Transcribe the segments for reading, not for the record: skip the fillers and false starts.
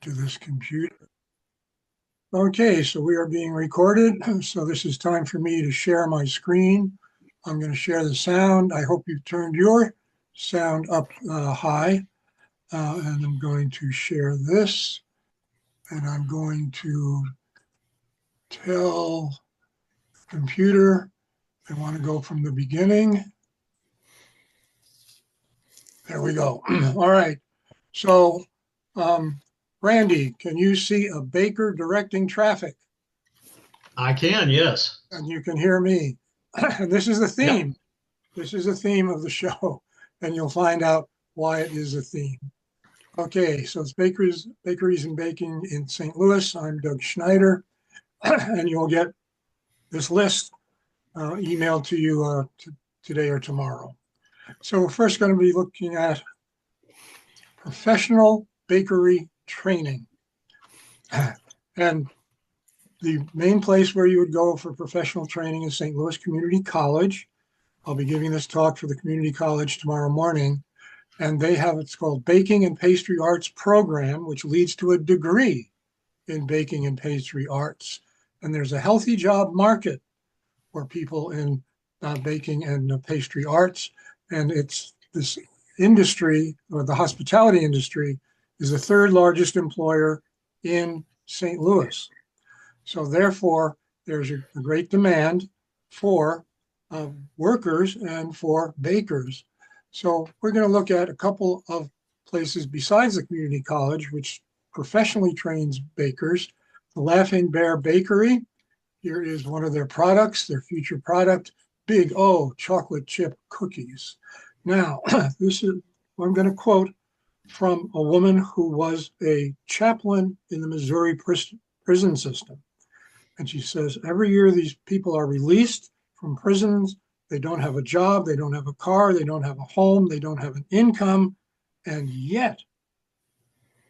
to this computer. Okay, so we are being recorded. So this is time for me to share my screen. I'm going to share the sound. I hope you've turned your sound up high. And I'm going to share this. And I'm going to tell the computer I want to go from the beginning. There we go. All right. So, Randy, can you see a baker directing traffic? I can, yes. And you can hear me. And this is the theme. Yep. This is the theme of the show, and you'll find out why it is a theme. Okay, so it's Bakeries and Baking in St. Louis. I'm Doug Schneider, and you'll get this list emailed to you today or tomorrow. So we're first going to be looking at professional bakery training. And the main place where you would go for professional training is St. Louis Community College. I'll be giving this talk for the community college tomorrow morning. And they have what's called Baking and Pastry Arts program, which leads to a degree in baking and pastry arts. And there's a healthy job market for people in baking and pastry arts. And it's this industry, or the hospitality industry, is the third largest employer in St. Louis. So therefore, there's a great demand for workers and for bakers. So we're going to look at a couple of places besides the community college, which professionally trains bakers. The Laughing Bear Bakery, here is one of their products, their future product, Big O chocolate chip cookies. Now, this is what I'm going to quote from a woman who was a chaplain in the Missouri prison system. And she says, every year these people are released from prisons. They don't have a job. They don't have a car. They don't have a home. They don't have an income. And yet,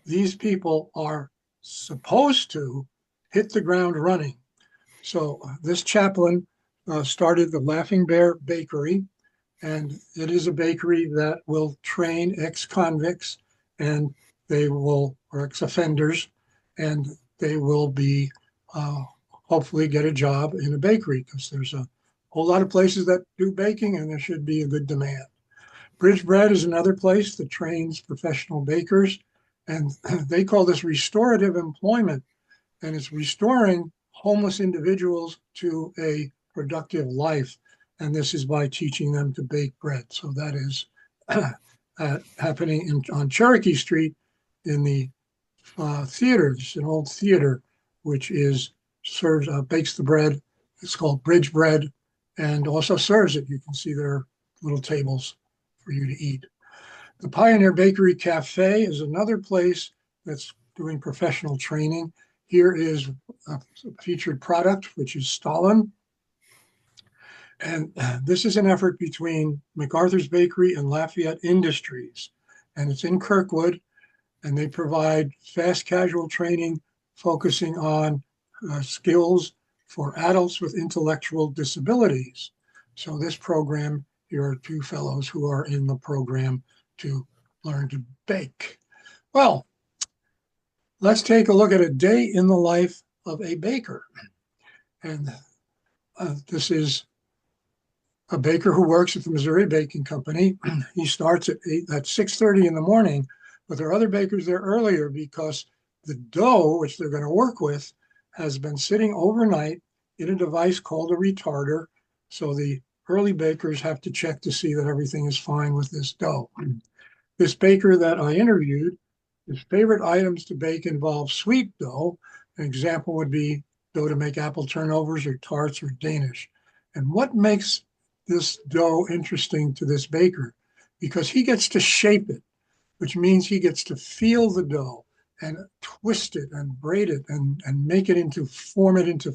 these people are supposed to hit the ground running. So this chaplain started the Laughing Bear Bakery. And it is a bakery that will train ex-convicts and they will, or ex-offenders, and they will be hopefully get a job in a bakery, because there's a whole lot of places that do baking and there should be a good demand. Bridge Bread is another place that trains professional bakers, and they call this restorative employment, and it's restoring homeless individuals to a productive life. And this is by teaching them to bake bread. So that is happening on Cherokee Street in the theater. It's an old theater which is serves bakes the bread. It's called Bridge Bread, and also serves it. You can see there are little tables for you to eat. The Pioneer Bakery Cafe is another place that's doing professional training. Here is a featured product, which is Stalin. And this is an effort between MacArthur's Bakery and Lafayette Industries. And it's in Kirkwood, and they provide fast casual training focusing on skills for adults with intellectual disabilities. So this program, here are two fellows who are in the program to learn to bake. Well, let's take a look at a day in the life of a baker. And this is a baker who works at the Missouri Baking Company. He starts at 6:30 in the morning, but there are other bakers there earlier because the dough, which they're going to work with, has been sitting overnight in a device called a retarder. So the early bakers have to check to see that everything is fine with this dough. This baker that I interviewed, his favorite items to bake involve sweet dough. An example would be dough to make apple turnovers or tarts or Danish. And what makes this dough interesting to this baker? Because he gets to shape it, which means he gets to feel the dough and twist it and braid it and make it into, form it into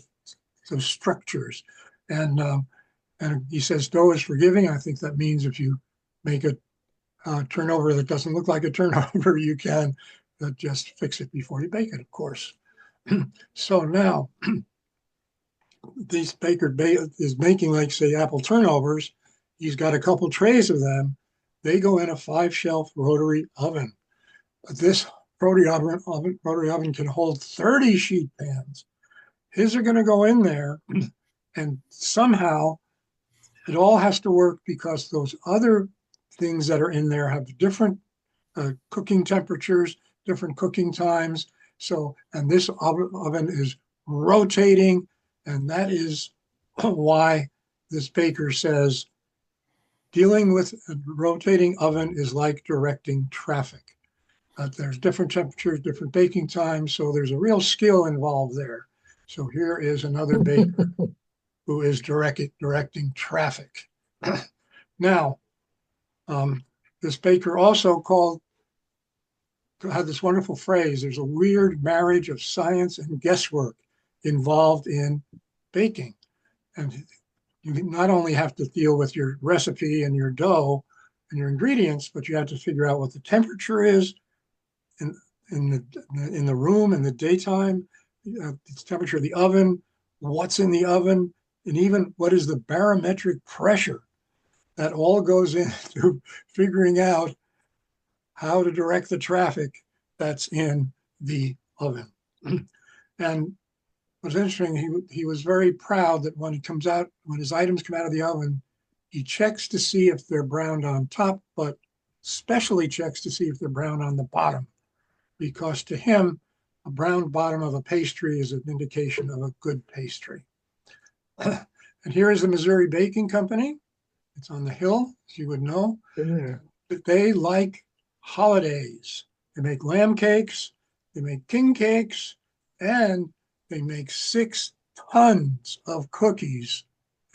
those structures. And he says dough is forgiving. I think that means if you make a turnover that doesn't look like a turnover, you can just fix it before you bake it, of course. So now, this baker is making, like, say, apple turnovers. He's got a couple trays of them. They go in a 5-shelf rotary oven. This rotary oven can hold 30 sheet pans. His are going to go in there, and somehow it all has to work because those other things that are in there have different cooking temperatures, different cooking times. So, and this oven is rotating, and that is why this baker says dealing with a rotating oven is like directing traffic. There's different temperatures, different baking times, so there's a real skill involved there. So here is another baker who is directing traffic. Now, this baker also had this wonderful phrase, there's a weird marriage of science and guesswork involved in baking. And you not only have to deal with your recipe and your dough and your ingredients, but you have to figure out what the temperature is in the room in the daytime, the temperature of the oven, what's in the oven, and even what is the barometric pressure. That all goes into figuring out how to direct the traffic that's in the oven. And what's interesting, he was very proud that when his items come out of the oven, he checks to see if they're browned on top, but especially checks to see if they're browned on the bottom, because to him, a browned bottom of a pastry is an indication of a good pastry. And here is the Missouri Baking Company. It's on the hill, as you would know. But they like holidays. They make lamb cakes, they make king cakes, and they make 6 tons of cookies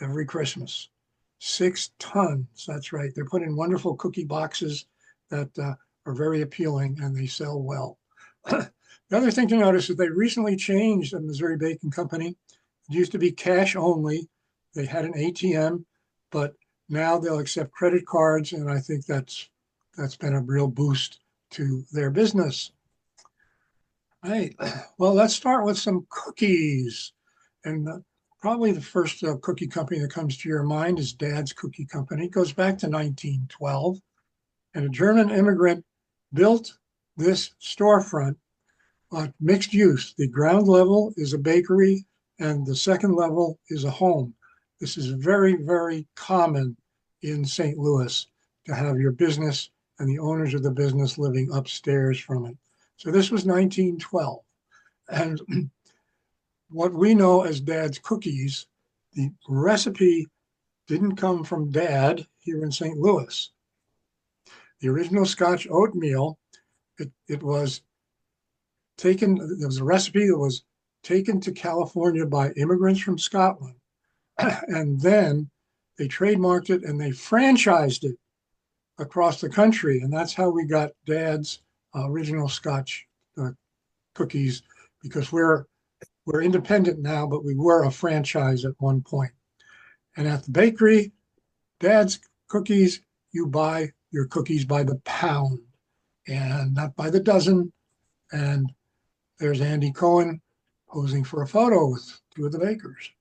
every Christmas. 6 tons, that's right. They're put in wonderful cookie boxes that are very appealing, and they sell well. The other thing to notice is they recently changed the Missouri Baking Company. It used to be cash only. They had an ATM, but now they'll accept credit cards, and I think that's been a real boost to their business. All right. Well, let's start with some cookies. And probably the first cookie company that comes to your mind is Dad's Cookie Company. It goes back to 1912. And a German immigrant built this storefront mixed use. The ground level is a bakery, and the second level is a home. This is very, very common in St. Louis to have your business and the owners of the business living upstairs from it. So this was 1912. And what we know as Dad's Cookies, the recipe didn't come from Dad here in St. Louis. The original Scotch oatmeal, it was taken, there was a recipe that was taken to California by immigrants from Scotland. And then they trademarked it and they franchised it across the country. And that's how we got Dad's original Scotch cookies, because we're independent now, but we were a franchise at one point. And at the bakery, Dad's Cookies, you buy your cookies by the pound and not by the dozen. And there's Andy Cohen posing for a photo with 2 of the bakers.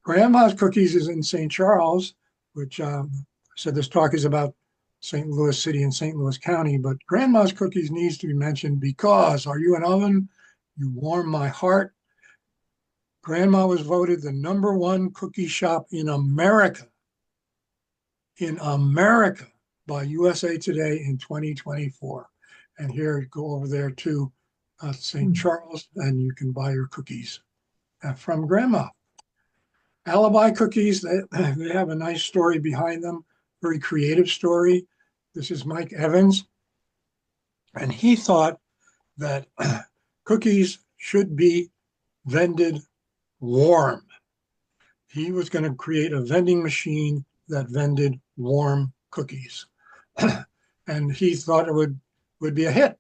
Grandma's Cookies is in St. Charles, which I said this talk is about St. Louis City and St. Louis County, but Grandma's Cookies needs to be mentioned because, are you an oven? You warm my heart. Grandma was voted the #1 cookie shop in America by USA Today in 2024. And here, go over there to St. Charles and you can buy your cookies from Grandma. Alibi Cookies, they have a nice story behind them, very creative story. This is Mike Evans. And he thought that cookies should be vended warm. He was going to create a vending machine that vended warm cookies. And he thought it would be a hit.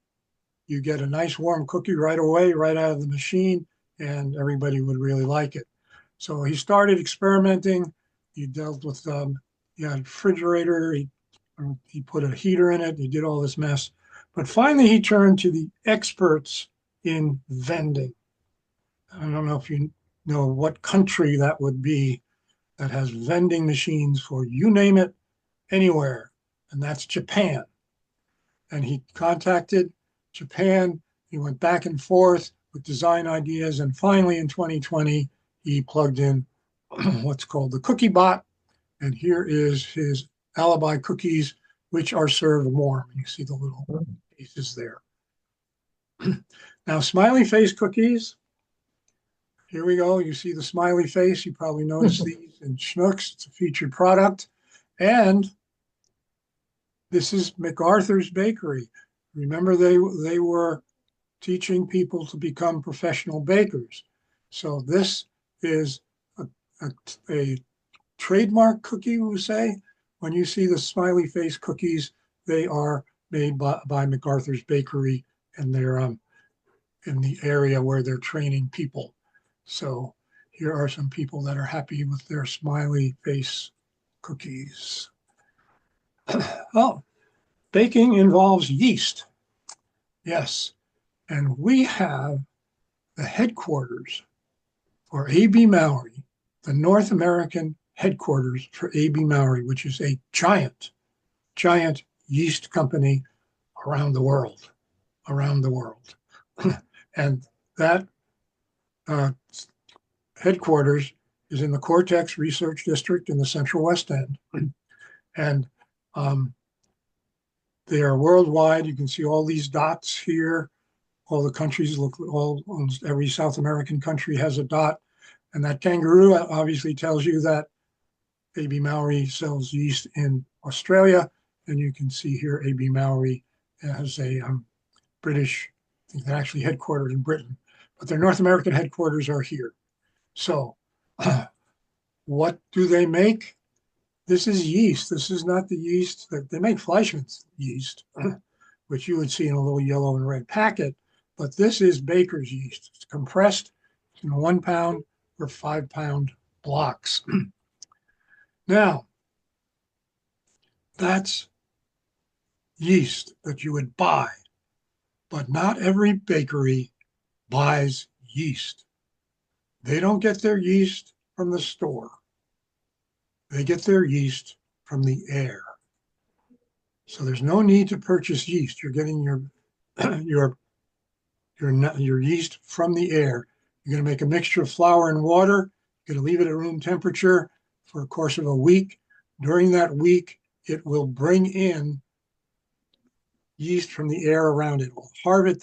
You get a nice warm cookie right away, right out of the machine, and everybody would really like it. So he started experimenting. He dealt with, he had a refrigerator, he put a heater in it, he did all this mess. But finally he turned to the experts in vending. I don't know if you know what country that would be that has vending machines for you name it, anywhere, and that's Japan. And he contacted Japan. He went back and forth with design ideas. And finally, in 2020, he plugged in what's called the cookie bot. And here is his alibi cookies, which are served warm. You see the little pieces there. Now, smiley face cookies. Here we go. You see the smiley face. You probably noticed these in Schnucks. It's a featured product. And this is MacArthur's Bakery. Remember, they were teaching people to become professional bakers. So this is a trademark cookie, we say. When you see the smiley face cookies, they are made by MacArthur's Bakery, and they're in the area where they're training people. So here are some people that are happy with their smiley face cookies. Oh, baking involves yeast. Yes, and we have the headquarters for A.B. Maury, the North American headquarters for A.B. Maury, which is a giant yeast company around the world. And that headquarters is in the Cortex Research District in the Central West End. And they are worldwide. You can see all these dots here. All the countries, almost every South American country has a dot. And that kangaroo obviously tells you that A.B. Maury sells yeast in Australia. And you can see here A.B. Maury has a British, I think they're actually headquartered in Britain, but their North American headquarters are here. So what do they make? This is yeast. This is not the yeast that they make. Fleischmann's yeast, which you would see in a little yellow and red packet, but this is baker's yeast. It's compressed in 1 pound or 5 pound blocks. Now, that's yeast that you would buy, but not every bakery buys yeast. They don't get their yeast from the store. They get their yeast from the air. So there's no need to purchase yeast. You're getting your yeast from the air. You're going to make a mixture of flour and water. You're going to leave it at room temperature for a course of a week. During that week, it will bring in yeast from the air around it. It will harvest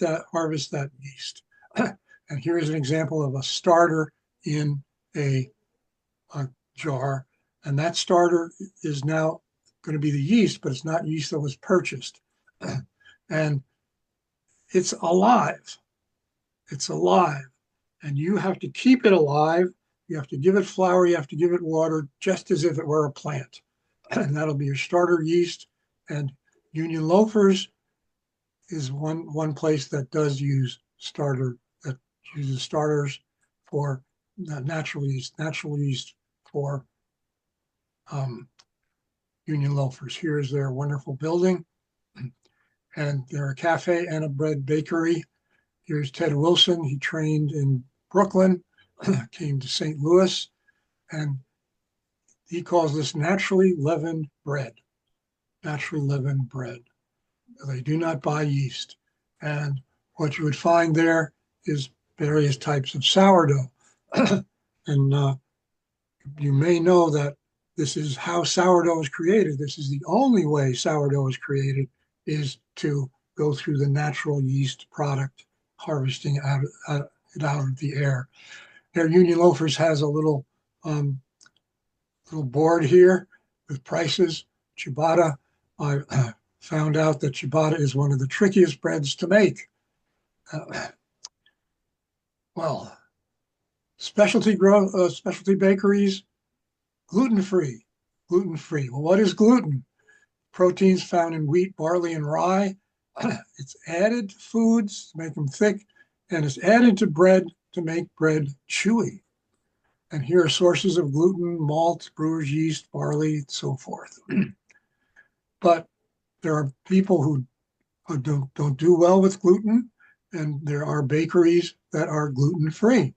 that yeast. And here's an example of a starter in a jar. And that starter is now going to be the yeast, but it's not yeast that was purchased. And it's alive. It's alive. And you have to keep it alive. You have to give it flour. You have to give it water, just as if it were a plant. And that'll be your starter yeast. And Union Loafers is one place that does use that uses starters for natural yeast for Union Loafers. Here's their wonderful building. And they're a cafe and a bread bakery. Here's Ted Wilson. He trained in Brooklyn, came to St. Louis, and he calls this naturally leavened bread. Naturally leavened bread. They do not buy yeast. And what you would find there is various types of sourdough. And you may know that this is how sourdough is created. This is the only way sourdough is created, is to go through the natural yeast product, harvesting it out of the air. Their Union Loafers has a little board here with prices. Ciabatta, I found out that ciabatta is one of the trickiest breads to make. Well, specialty bakeries, gluten-free. Well, what is gluten? Proteins found in wheat, barley, and rye. It's added to foods to make them thick, and it's added to bread to make bread chewy. And here are sources of gluten: malt, brewer's yeast, barley, and so forth. But there are people who don't do well with gluten, and there are bakeries that are gluten-free.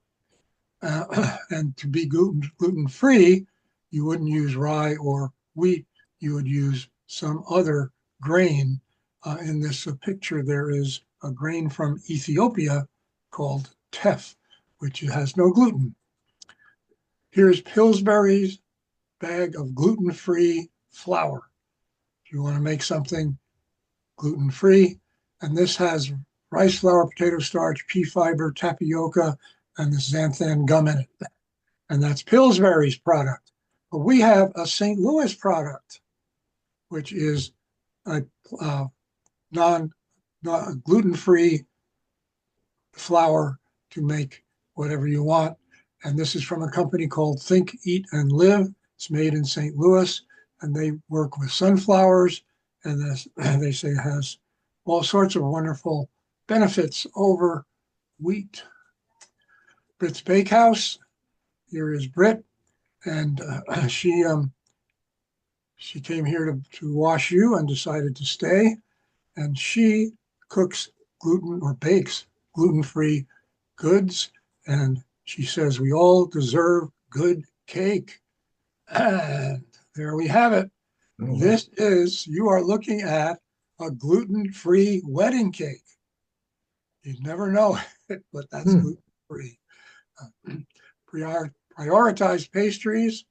And to be gluten-free, you wouldn't use rye or wheat. You would use some other grain. In this picture, there is a grain from Ethiopia called teff, which has no gluten. Here's Pillsbury's bag of gluten-free flour. If you want to make something gluten-free, and this has rice flour, potato starch, pea fiber, tapioca, and the xanthan gum in it. And that's Pillsbury's product. But we have a St. Louis product, which is a gluten-free flour to make whatever you want. And this is from a company called Think, Eat, and Live. It's made in St. Louis, and they work with sunflowers, and this, they say it has all sorts of wonderful benefits over wheat. Britt's Bakehouse. Here is Britt, and she came here to wash you and decided to stay, and she cooks gluten or bakes gluten-free goods, and she says we all deserve good cake. And there we have it. Oh, This is, you are looking at a gluten-free wedding cake. You'd never know it, but that's gluten-free. Prioritized pastries,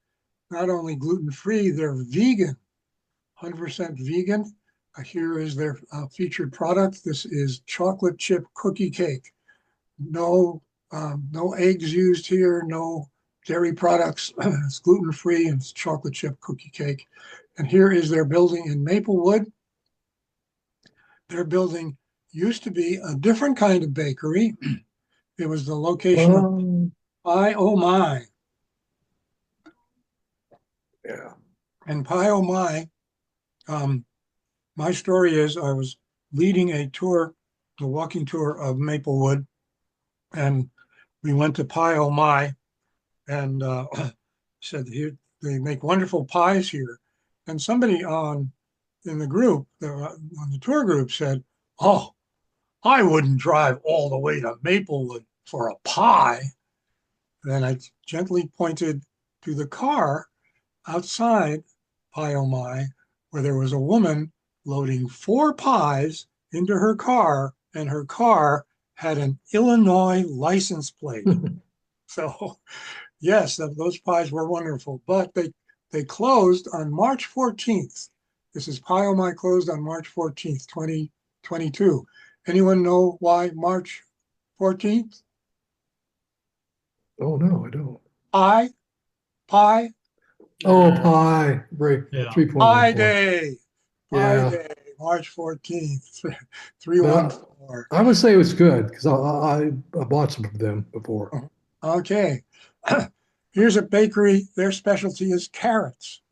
not only gluten-free, they're vegan, 100% vegan. Here is their featured product. This is chocolate chip cookie cake. No eggs used here, no dairy products. It's gluten-free and it's chocolate chip cookie cake. And here is their building in Maplewood. Their building used to be a different kind of bakery. It was the location of Pie Oh My. yeah. And Pie Oh My, my story is I was leading a walking tour of Maplewood, and we went to Pie Oh My, and said here they make wonderful pies here. And somebody in the group, on the tour group, said, "Oh, I wouldn't drive all the way to Maplewood for a pie." Then I gently pointed to the car outside Pie Oh My, where there was a woman loading 4 pies into her car, and her car had an Illinois license plate. So, yes, those pies were wonderful, but they closed on March 14th. This is Pie Oh My closed on March 14th, 2022. Anyone know why March 14th? Oh no, I don't. Pie Oh, pie. Right. Yeah. 3.14. Day. Pie Yeah. Day, March 14th, But 314. I would say it was good because I bought some of them before. Okay. Here's a bakery. Their specialty is carrots.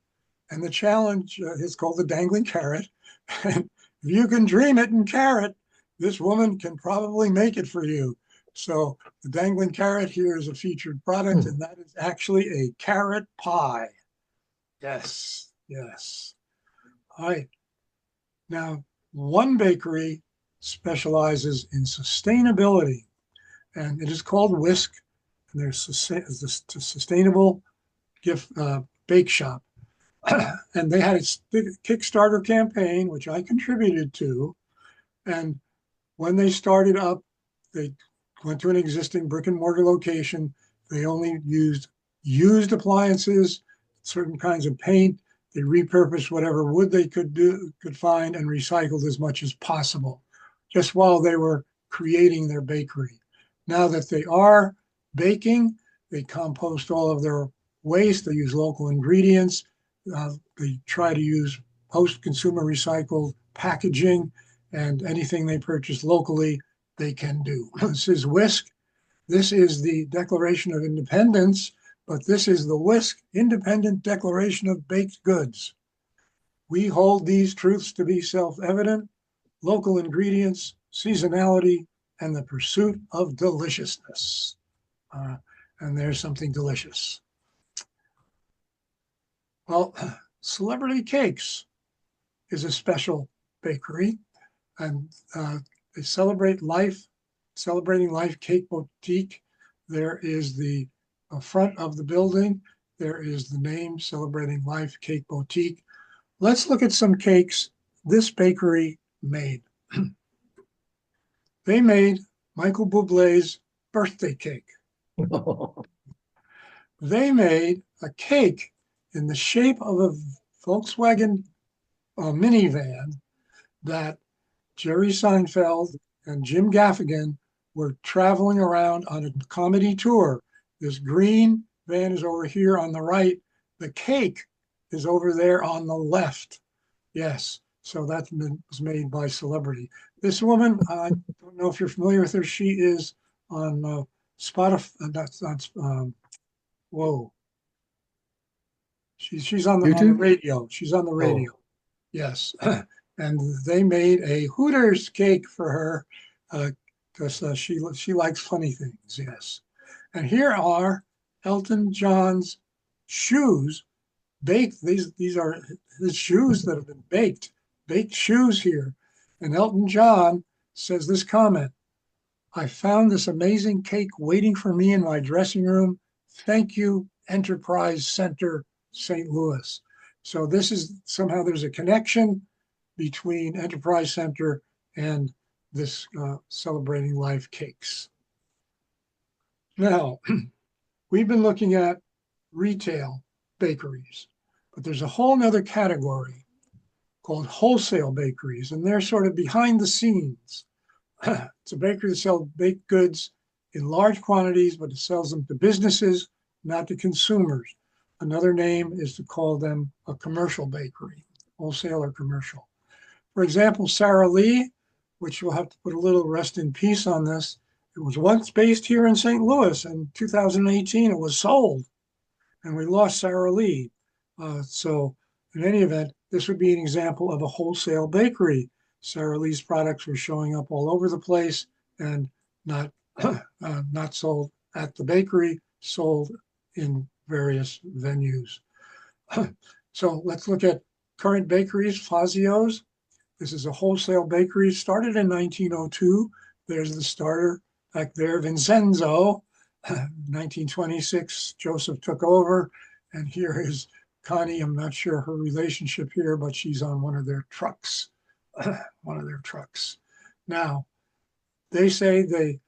And the challenge is called the dangling carrot. And if you can dream it in carrot, this woman can probably make it for you. So the dangling carrot here is a featured product, and that is actually a carrot pie. Yes, yes. All right. Now, one bakery specializes in sustainability, and it is called Whisk, and there's the Sustainable Gift Bake Shop. And they had a Kickstarter campaign, which I contributed to. And when they started up, they went to an existing brick and mortar location. They only used used appliances, certain kinds of paint. They repurposed whatever wood they could find, and recycled as much as possible, just while they were creating their bakery. Now that they are baking, they compost all of their waste. They use local ingredients. They try to use post-consumer recycled packaging, and anything they purchase locally, they can do. This is Whisk. This is the Declaration of Independence, but this is the Whisk Independent Declaration of Baked Goods. We hold these truths to be self-evident: local ingredients, seasonality, and the pursuit of deliciousness. And there's something delicious. Well, Celebrity Cakes is a special bakery, and they celebrating life cake boutique. There is the front of the building. There is the name, Celebrating Life Cake Boutique. Let's look at some cakes this bakery made. They made Michael Bublé's birthday cake. They made a cake in the shape of a Volkswagen minivan that Jerry Seinfeld and Jim Gaffigan were traveling around on a comedy tour. This green van is over here on the right. The cake is over there on the left. Yes, so that was made by celebrity. This woman, I don't know if you're familiar with her. She is on Spotify. That's whoa. She's on the YouTube? radio. She's on the radio. Yes, and they made a Hooters cake for her because she likes funny things. Yes, and here are Elton John's shoes baked. These are his shoes that have been baked shoes here. And Elton John says this comment: "I found this amazing cake waiting for me in my dressing room. Thank you, Enterprise Center, St. Louis." So this is somehow there's a connection between Enterprise Center and this Celebrating Life cakes. Now, we've been looking at retail bakeries, but there's a whole nother category called wholesale bakeries, and they're sort of behind the scenes. It's a bakery that sells baked goods in large quantities, but it sells them to businesses, not to consumers. Another name is to call them a commercial bakery, wholesale or commercial. For example, Sara Lee, which we'll have to put a little rest in peace on this, it was once based here in St. Louis. In 2018, it was sold, and we lost Sara Lee. So in any event, this would be an example of a wholesale bakery. Sara Lee's products were showing up all over the place and not not sold at the bakery, sold in various venues. So let's look at current bakeries. Fazio's. This is a wholesale bakery, started in 1902. There's the starter back there, Vincenzo. 1926, Joseph took over, and here is Connie. I'm not sure her relationship here, but she's on one of their trucks. Now, they say they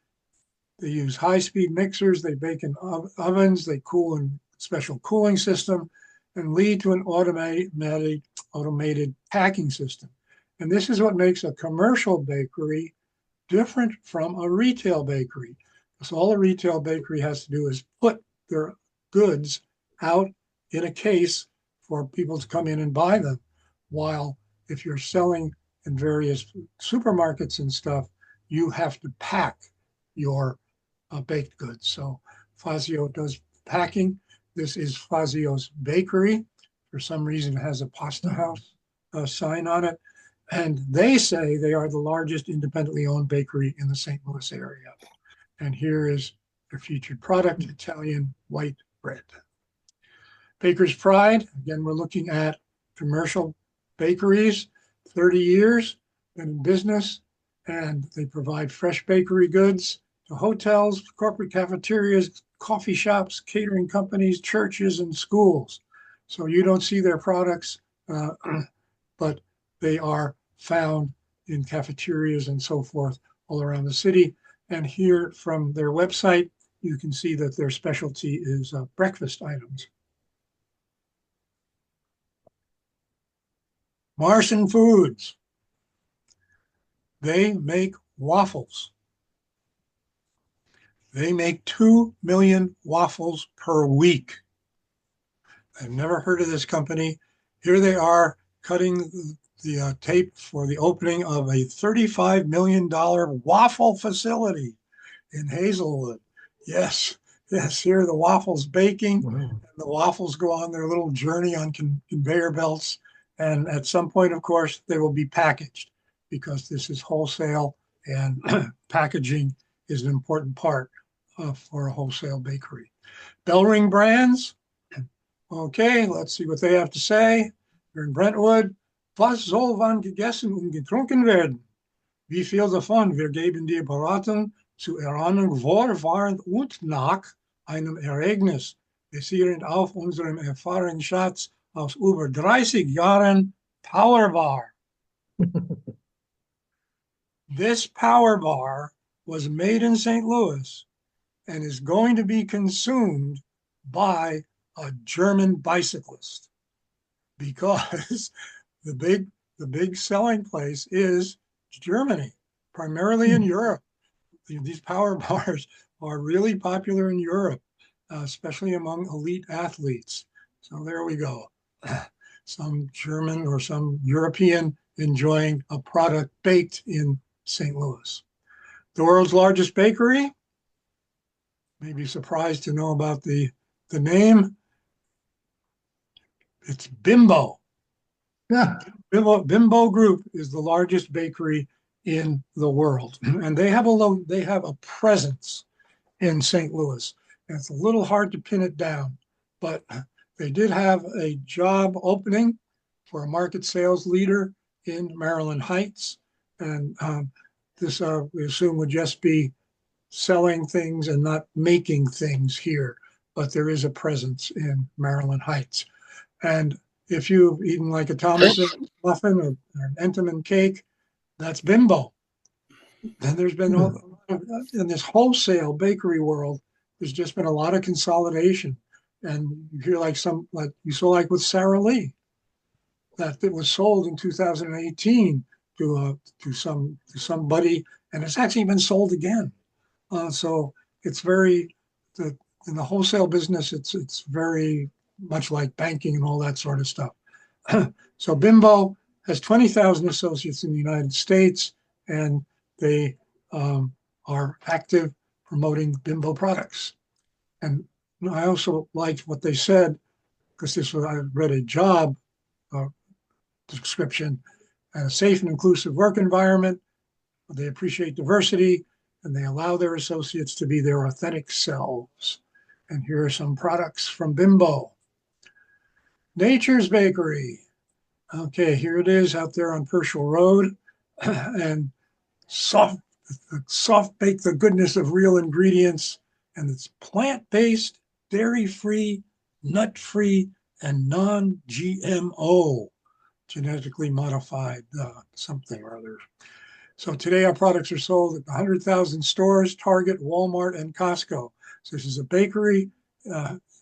use high-speed mixers, they bake in ovens, they cool in special cooling system, and lead to an automated packing system. And this is what makes a commercial bakery different from a retail bakery. So all a retail bakery has to do is put their goods out in a case for people to come in and buy them. While if you're selling in various supermarkets and stuff, you have to pack your baked goods. So Fazio does packing. This is Fazio's bakery. For some reason, it has a pasta house sign on it. And they say they are the largest independently owned bakery in the St. Louis area. And here is their featured product, Italian white bread. Baker's Pride, again, we're looking at commercial bakeries, 30 years, been in business, and they provide fresh bakery goods to hotels, corporate cafeterias, coffee shops, catering companies, churches, and schools. So you don't see their products, but they are found in cafeterias and so forth all around the city. And here from their website, you can see that their specialty is breakfast items. Marson Foods. They make waffles. They make 2 million waffles per week. I've never heard of this company. Here they are cutting the tape for the opening of a $35 million waffle facility in Hazelwood. Yes, here are the waffles baking. Wow. And the waffles go on their little journey on conveyor belts. And at some point, of course, they will be packaged because this is wholesale and packaging is an important part for a wholesale bakery. Bellring Brands. Okay, let's see what they have to say. We're in Brentwood. Was soll wann gegessen und getrunken werden? Wie viel davon? Wir geben dir Beratung zu erahnen, vor, während und nach einem Ereignis, basierend auf unserem Erfahrungsschatz aus über 30 Jahren Powerbar. This power bar was made in St. Louis and is going to be consumed by a German bicyclist because the big selling place is Germany, primarily in Europe. These power bars are really popular in Europe, especially among elite athletes. So there we go. Some German or some European enjoying a product baked in St. Louis. The world's largest bakery, may be surprised to know about the name. It's Bimbo. Yeah. Bimbo Group is the largest bakery in the world, and they have a presence in St. Louis. And it's a little hard to pin it down, but they did have a job opening for a market sales leader in Maryland Heights, and this we assume would just be selling things and not making things here, but there is a presence in Maryland Heights. And if you've eaten like a Thomason muffin or an Entenmann cake, that's Bimbo. And there's been in this wholesale bakery world, there's just been a lot of consolidation. And you hear like you saw like with Sara Lee, that it was sold in 2018 to somebody, and it's actually been sold again. So it's very in the wholesale business, it's very much like banking and all that sort of stuff. So Bimbo has 20,000 associates in the United States, and they are active promoting Bimbo products. And I also liked what they said, because I read a job description, a safe and inclusive work environment. They appreciate diversity, and they allow their associates to be their authentic selves. And here are some products from Bimbo. Nature's Bakery. Okay, here it is out there on Pershall Road. And soft bake the goodness of real ingredients. And it's plant-based, dairy-free, nut-free, and non-GMO, genetically modified something or other. So today our products are sold at 100,000 stores, Target, Walmart, and Costco. So this is a bakery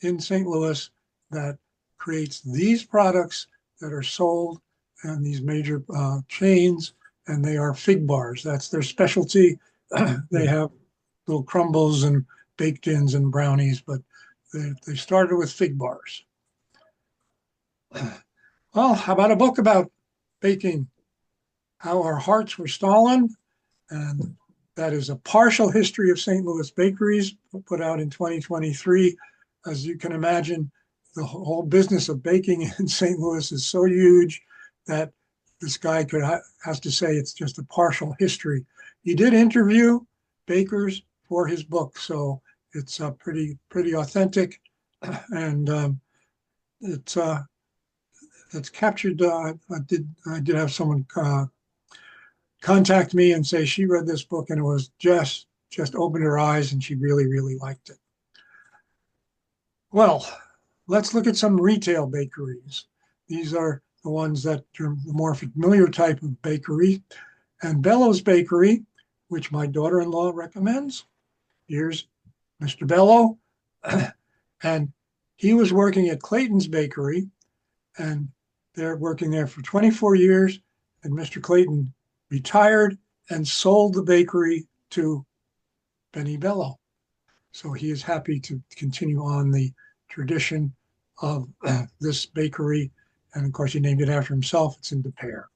in St. Louis that creates these products that are sold in these major chains, and they are fig bars. That's their specialty. They have little crumbles and baked-ins and brownies, but they started with fig bars. Well, how about a book about baking? How Our Hearts Were Stolen, and that is a partial history of St. Louis bakeries, put out in 2023. As you can imagine, the whole business of baking in St. Louis is so huge that this guy has to say it's just a partial history. He did interview bakers for his book, so it's pretty authentic, and it's captured. I did have someone contact me and say she read this book and it was just opened her eyes and she really liked it. Well, let's look at some retail bakeries. These are the ones that are the more familiar type of bakery. And Bellows Bakery, which my daughter-in-law recommends. Here's Mr. Bello. And he was working at Clayton's Bakery, and they're working there for 24 years. And Mr. Clayton retired and sold the bakery to Benny Bello. So he is happy to continue on the tradition of this bakery. And of course, he named it after himself. It's in De Pere.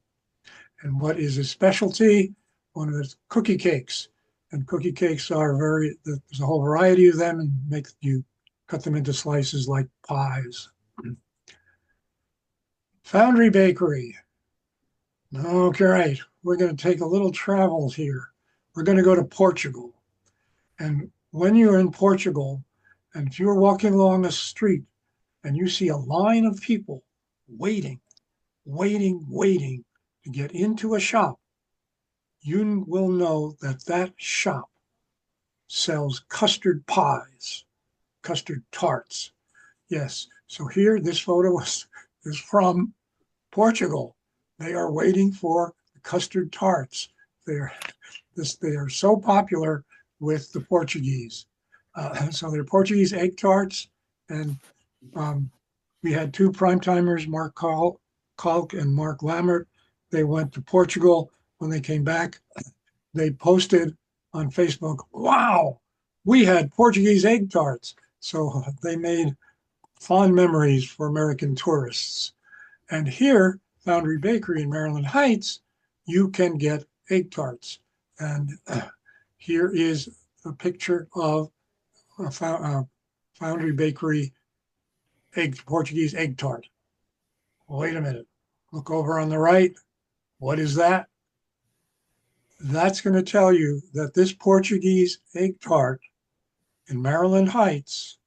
And what is his specialty? One of his cookie cakes. And cookie cakes are there's a whole variety of them, and you cut them into slices like pies. Foundry Bakery. Okay, right. We're going to take a little travel here. We're going to go to Portugal. And when you're in Portugal, and if you're walking along a street and you see a line of people waiting to get into a shop, you will know that shop sells custard pies, custard tarts. Yes. So here, this photo is from Portugal. They are waiting for the custard tarts. they are so popular with the Portuguese. So they're Portuguese egg tarts, and we had two prime timers, Mark Kalk and Mark Lammert. They went to Portugal. When they came back, they posted on Facebook, "Wow, we had Portuguese egg tarts." So they made fond memories for American tourists. And here, Foundry Bakery in Maryland Heights, you can get egg tarts. And here is a picture of a Foundry Bakery Portuguese egg tart. Wait a minute. Look over on the right. What is that? That's going to tell you that this Portuguese egg tart in Maryland Heights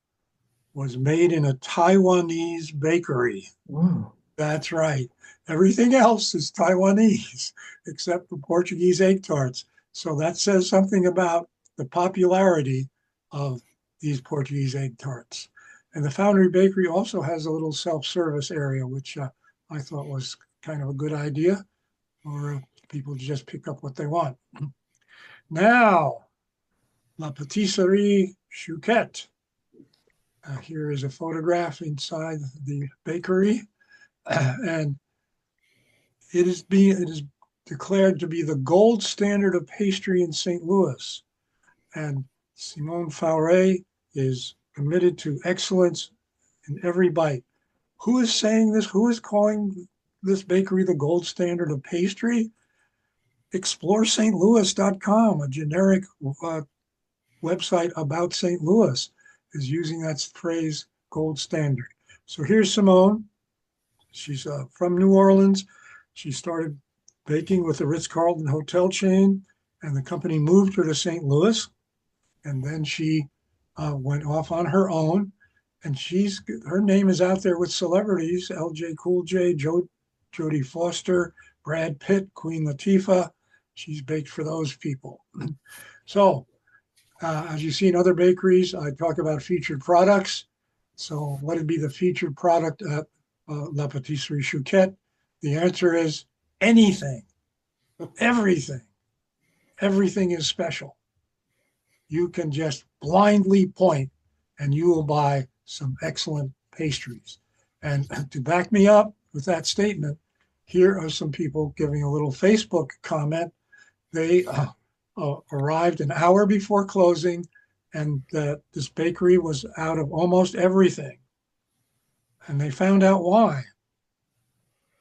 was made in a Taiwanese bakery. Wow. That's right. Everything else is Taiwanese except for Portuguese egg tarts. So that says something about the popularity of these Portuguese egg tarts. And the Foundry Bakery also has a little self-service area, which I thought was kind of a good idea, or people just pick up what they want. Now, La Patisserie Chouquette. Here is a photograph inside the bakery, and it is declared to be the gold standard of pastry in St. Louis. And Simone Faure is committed to excellence in every bite. Who is saying this? Who is calling this bakery the gold standard of pastry? ExploreStLouis.com, a generic website about St. Louis, is using that phrase gold standard. So here's Simone. She's from New Orleans. She started baking with the Ritz-Carlton hotel chain, and the company moved her to St. Louis. And then she went off on her own, and her name is out there with celebrities: LJ Cool J, Jodie Foster, Brad Pitt, Queen Latifah. She's baked for those people. So, as you see in other bakeries, I talk about featured products. So, what would be the featured product at La Patisserie Chouquette? The answer is anything, everything. Everything is special. You can just blindly point and you will buy some excellent pastries. And to back me up with that statement, here are some people giving a little Facebook comment. They arrived an hour before closing, and this bakery was out of almost everything. And they found out why.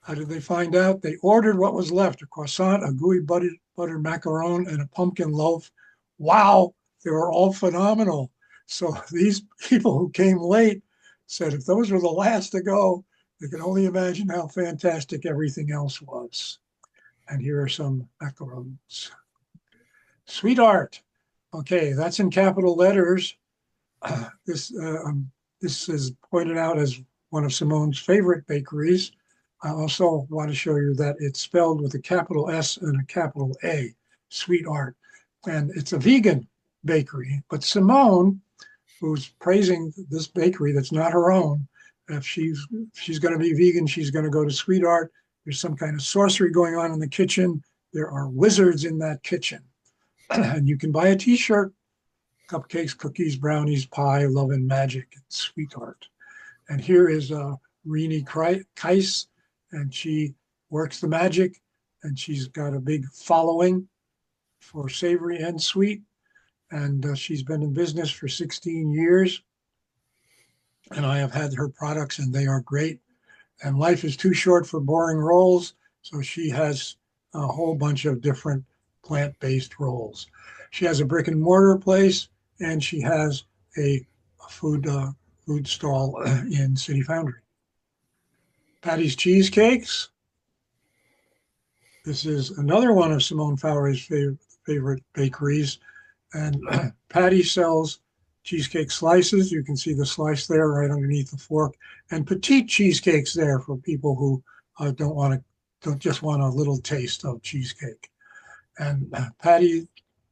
How did they find out? They ordered what was left: a croissant, a gooey buttered macaron, and a pumpkin loaf. Wow, they were all phenomenal. So these people who came late said if those were the last to go, they could only imagine how fantastic everything else was. And here are some macarons. Sweetheart. Okay, that's in capital letters. This is pointed out as one of Simone's favorite bakeries. I also want to show you that it's spelled with a capital S and a capital A, Sweetheart. And it's a vegan bakery. But Simone, who's praising this bakery that's not her own, if she's going to be vegan, she's going to go to Sweetheart. There's some kind of sorcery going on in the kitchen. There are wizards in that kitchen. And you can buy a t-shirt: cupcakes, cookies, brownies, pie, love and magic, and Sweetheart. And here is Rini Kais, and she works the magic, and she's got a big following for savory and sweet. And she's been in business for 16 years. And I have had her products, and they are great. And life is too short for boring rolls, so she has a whole bunch of different plant-based rolls. She has a brick and mortar place, and she has a food stall in City Foundry. Patty's Cheesecakes. This is another one of Simone Faure's favorite bakeries. And Patty sells cheesecake slices. You can see the slice there right underneath the fork. And petite cheesecakes there for people who don't just want a little taste of cheesecake. And Pat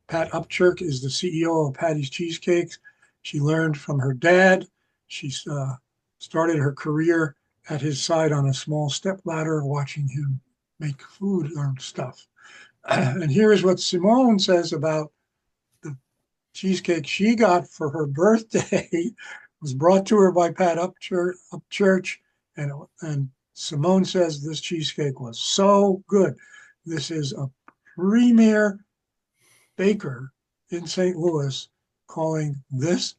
Upchurch is the CEO of Patty's Cheesecakes. She learned from her dad. She started her career at his side on a small step ladder, watching him make food or stuff. And here is what Simone says about the cheesecake she got for her birthday. It was brought to her by Pat Upchurch, and Simone says this cheesecake was so good. This is a premier baker in St. Louis calling this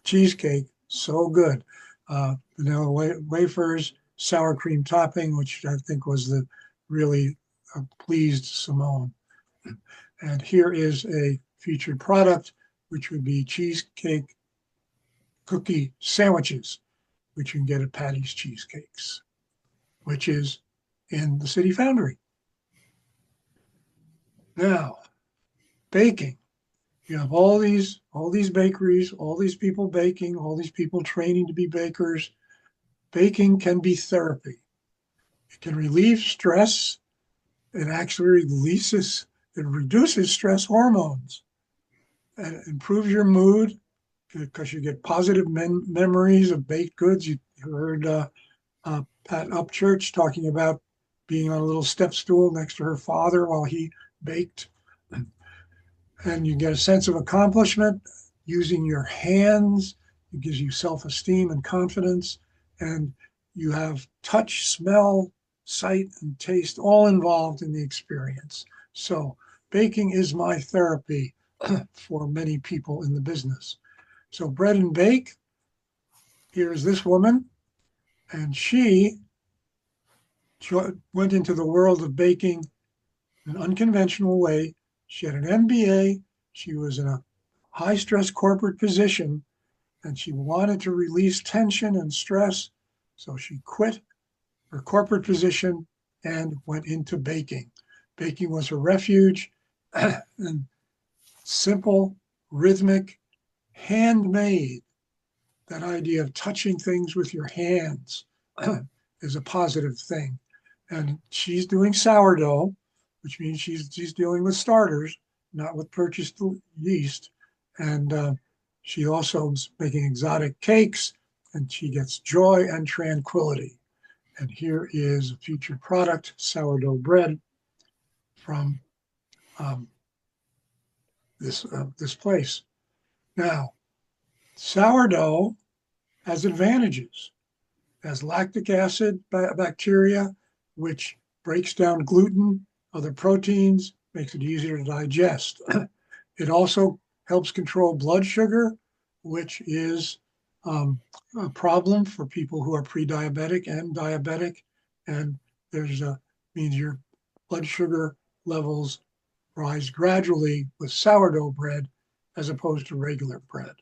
cheesecake so good. Vanilla wafers, sour cream topping, which I think was the really pleased Simone. And here is a featured product, which would be cheesecake cookie sandwiches, which you can get at Patty's Cheesecakes, which is in the City Foundry. Now, baking. You have all these bakeries, all these people baking, all these people training to be bakers. Baking can be therapy. It can relieve stress. It actually reduces stress hormones and improves your mood because you get positive memories of baked goods. You heard Pat Upchurch talking about being on a little step stool next to her father while he baked. And you get a sense of accomplishment using your hands. It gives you self-esteem and confidence. And you have touch, smell, sight, and taste all involved in the experience. So baking is my therapy for many people in the business. So Bread and Bake, here's this woman, and she went into the world of baking in an unconventional way. She had an MBA. She was in a high-stress corporate position, and she wanted to release tension and stress. So she quit her corporate position and went into baking. Baking was her refuge, and simple, rhythmic, handmade. That idea of touching things with your hands is a positive thing. And she's doing sourdough, which means she's dealing with starters, not with purchased yeast. And she also is making exotic cakes, and she gets joy and tranquility. And here is a featured product, sourdough bread from this place. Now, sourdough has advantages. It has lactic acid bacteria, which breaks down gluten, other proteins, makes it easier to digest. It also helps control blood sugar, which is a problem for people who are pre-diabetic and diabetic. And means your blood sugar levels rise gradually with sourdough bread as opposed to regular bread.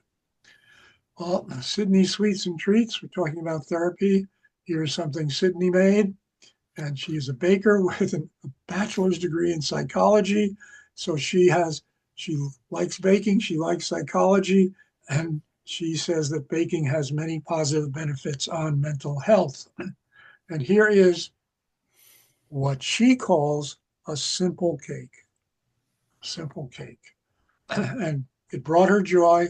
Well, Sydney Sweets and Treats, we're talking about therapy. Here's something Sydney made. And she is a baker with a bachelor's degree in psychology. So she likes baking, she likes psychology, and she says that baking has many positive benefits on mental health. And here is what she calls a simple cake. Simple cake. And it brought her joy,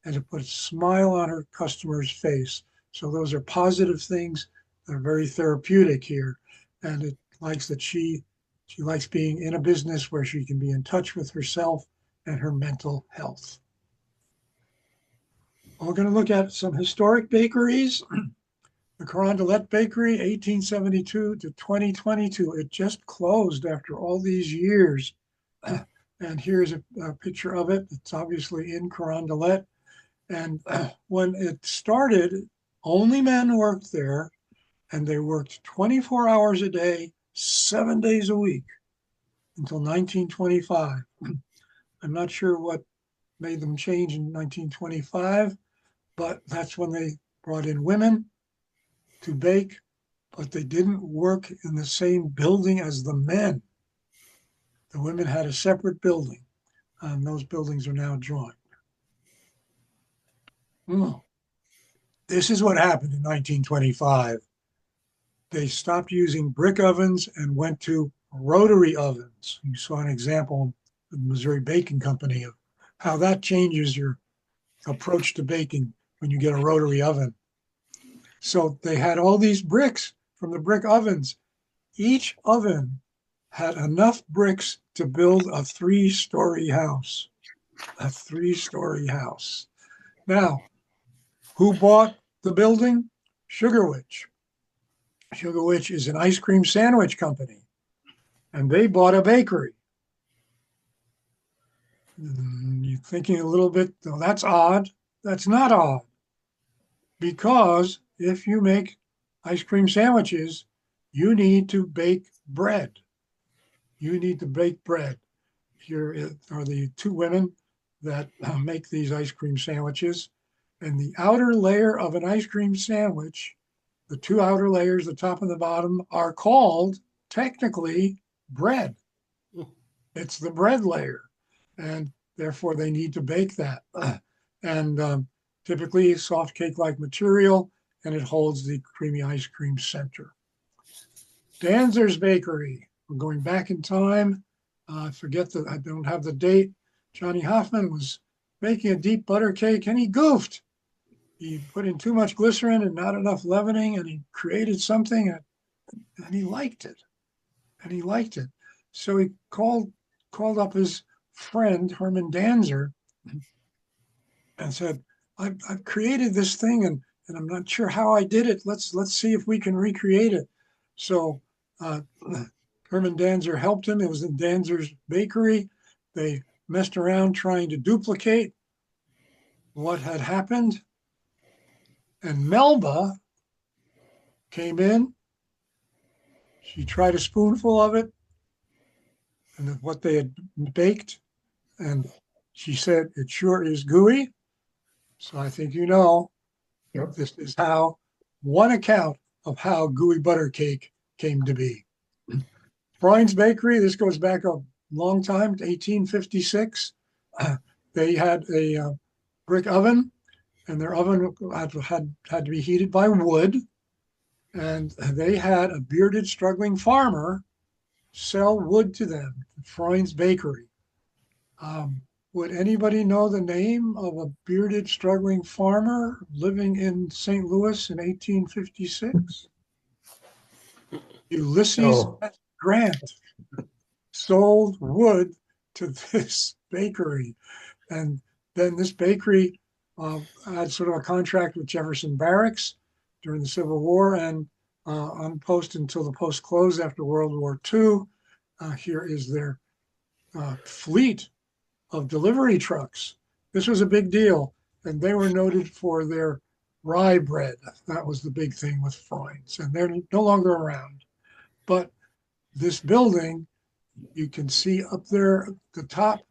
and it put a smile on her customer's face. So those are positive things that are very therapeutic here. And it likes that she likes being in a business where she can be in touch with herself and her mental health. We're going to look at some historic bakeries. The Carondelet Bakery, 1872 to 2022. It just closed after all these years. And here's a picture of it. It's obviously in Carondelet. And when it started, only men worked there, and they worked 24 hours a day, 7 days a week until 1925. I'm not sure what made them change in 1925, but that's when they brought in women to bake, but they didn't work in the same building as the men. The women had a separate building, and those buildings are now joined. This is what happened in 1925. They stopped using brick ovens and went to rotary ovens. You saw an example of the Missouri Baking Company of how that changes your approach to baking when you get a rotary oven. So they had all these bricks from the brick ovens. Each oven had enough bricks to build a 3-story house. A 3-story house. Now, who bought the building? Sugar Witch. Sugar Witch is an ice cream sandwich company, and they bought a bakery. You're thinking a little bit, oh, that's odd. That's not odd. Because if you make ice cream sandwiches, you need to bake bread. You need to bake bread. Here are the two women that make these ice cream sandwiches. And the outer layer of an ice cream sandwich, the two outer layers, the top and the bottom, are called technically bread. It's the bread layer. And therefore they need to bake that. And typically soft cake-like material, and it holds the creamy ice cream center. Danzer's Bakery. We're going back in time. I forget that I don't have the date. Johnny Hoffman was making a deep butter cake and he goofed. He put in too much glycerin and not enough leavening, and he created something and he liked it. And he liked it. So he called up his friend, Herman Danzer, and said, I've created this thing and I'm not sure how I did it. Let's see if we can recreate it. So Herman Danzer helped him. It was in Danzer's Bakery. They messed around trying to duplicate what had happened. And Melba came in. She tried a spoonful of it and of what they had baked. And she said, it sure is gooey. So I think you know, Yep. this is how one account of how gooey butter cake came to be. Freund's Bakery, this goes back a long time, to 1856. They had a brick oven, and their oven had to be heated by wood. And they had a bearded, struggling farmer sell wood to them, Freund's Bakery. Would anybody know the name of a bearded, struggling farmer living in St. Louis in 1856? Ulysses No. S. Grant sold wood to this bakery. And then this bakery had sort of a contract with Jefferson Barracks during the Civil War and on post until the post closed after World War II. Here is their fleet of delivery trucks. This was a big deal, and they were noted for their rye bread. That was the big thing with Freund's, and they're no longer around. But this building, you can see up there at the top,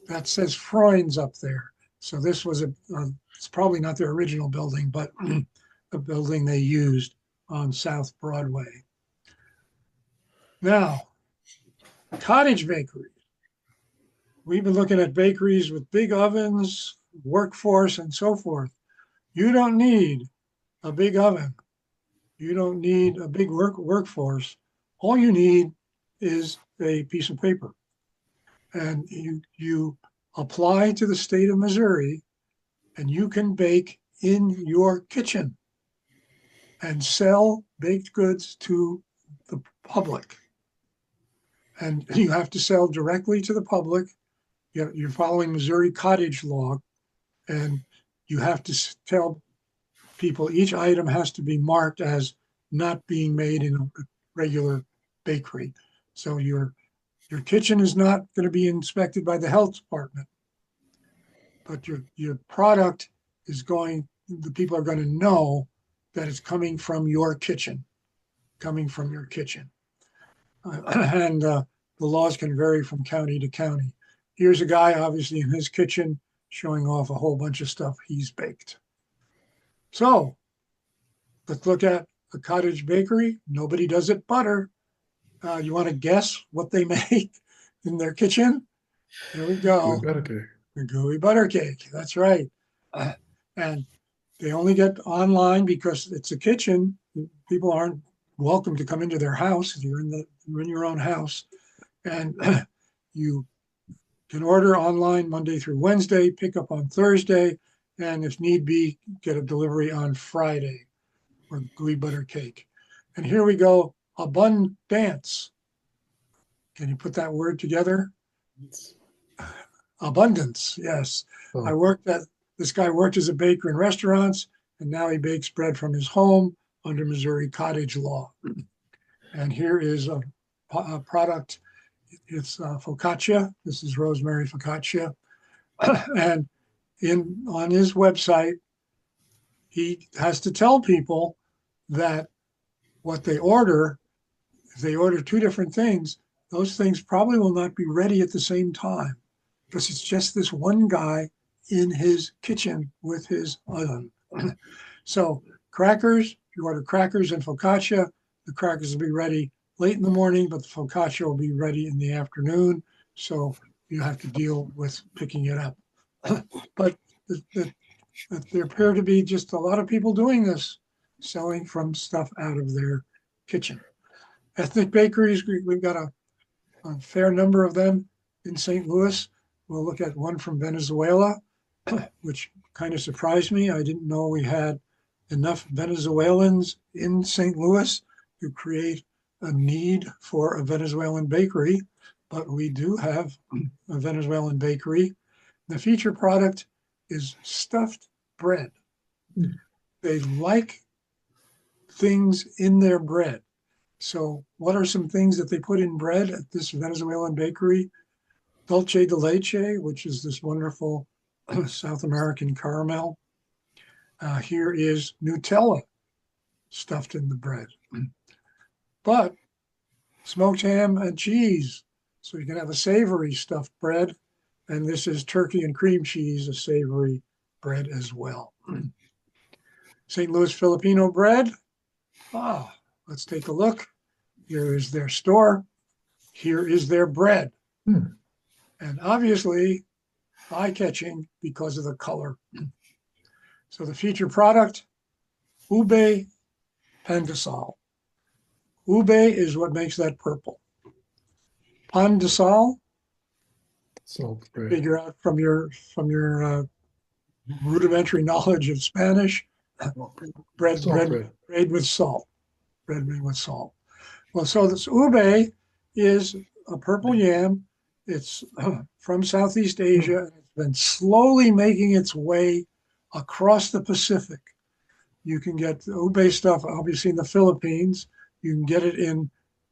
that says Freund's up there. So this was it's probably not their original building, but a building they used on South Broadway. Now, cottage bakery. We've been looking at bakeries with big ovens, workforce, and so forth. You don't need a big oven. You don't need a big workforce. All you need is a piece of paper. And you apply to the state of Missouri, and you can bake in your kitchen and sell baked goods to the public. And you have to sell directly to the public. You're following Missouri cottage law, and you have to tell people each item has to be marked as not being made in a regular bakery. So your kitchen is not going to be inspected by the health department, but your product is the people are going to know that it's coming from your kitchen, And the laws can vary from county to county. Here's a guy, obviously, in his kitchen showing off a whole bunch of stuff he's baked. So let's look at a cottage bakery. Nobody does it butter. You want to guess what they make in their kitchen? Here we go. Gooey butter cake. The gooey butter cake. That's right. And they only get online because it's a kitchen. People aren't welcome to come into their house. You're in your own house. And you can order online Monday through Wednesday, pick up on Thursday, and if need be, get a delivery on Friday for gooey butter cake. And here we go, abundance. Can you put that word together? Abundance, yes. Oh. This guy worked as a baker in restaurants, and now he bakes bread from his home under Missouri cottage law. And here is a product. It's focaccia. This is rosemary focaccia. And on his website, he has to tell people that what they order, if they order two different things, those things probably will not be ready at the same time, because it's just this one guy in his kitchen with his oven. So crackers, you order crackers and focaccia, the crackers will be ready late in the morning, but the focaccia will be ready in the afternoon. So you have to deal with picking it up. But there appear to be just a lot of people doing this, selling from stuff out of their kitchen. Ethnic bakeries, we've got a fair number of them in St. Louis. We'll look at one from Venezuela, which kind of surprised me. I didn't know we had enough Venezuelans in St. Louis to create a need for a Venezuelan bakery, but we do have a Venezuelan bakery. The feature product is stuffed bread. They like things in their bread. So what are some things that they put in bread at this Venezuelan bakery? Dulce de leche, which is this wonderful South American caramel. Here is Nutella stuffed in the bread. But smoked ham and cheese. So you can have a savory stuffed bread. And this is turkey and cream cheese, a savory bread as well. St. Louis Filipino bread. Let's take a look. Here is their store. Here is their bread. And obviously, eye-catching because of the color. So the featured product, ube pandesal. Ube is what makes that purple. Pandesal, Salt bread. figure out from your rudimentary knowledge of Spanish, bread made with salt. Bread made with salt. Well, so this ube is a purple yam. It's from Southeast Asia. And it's been slowly making its way across the Pacific. You can get ube stuff, obviously, in the Philippines. You can get it in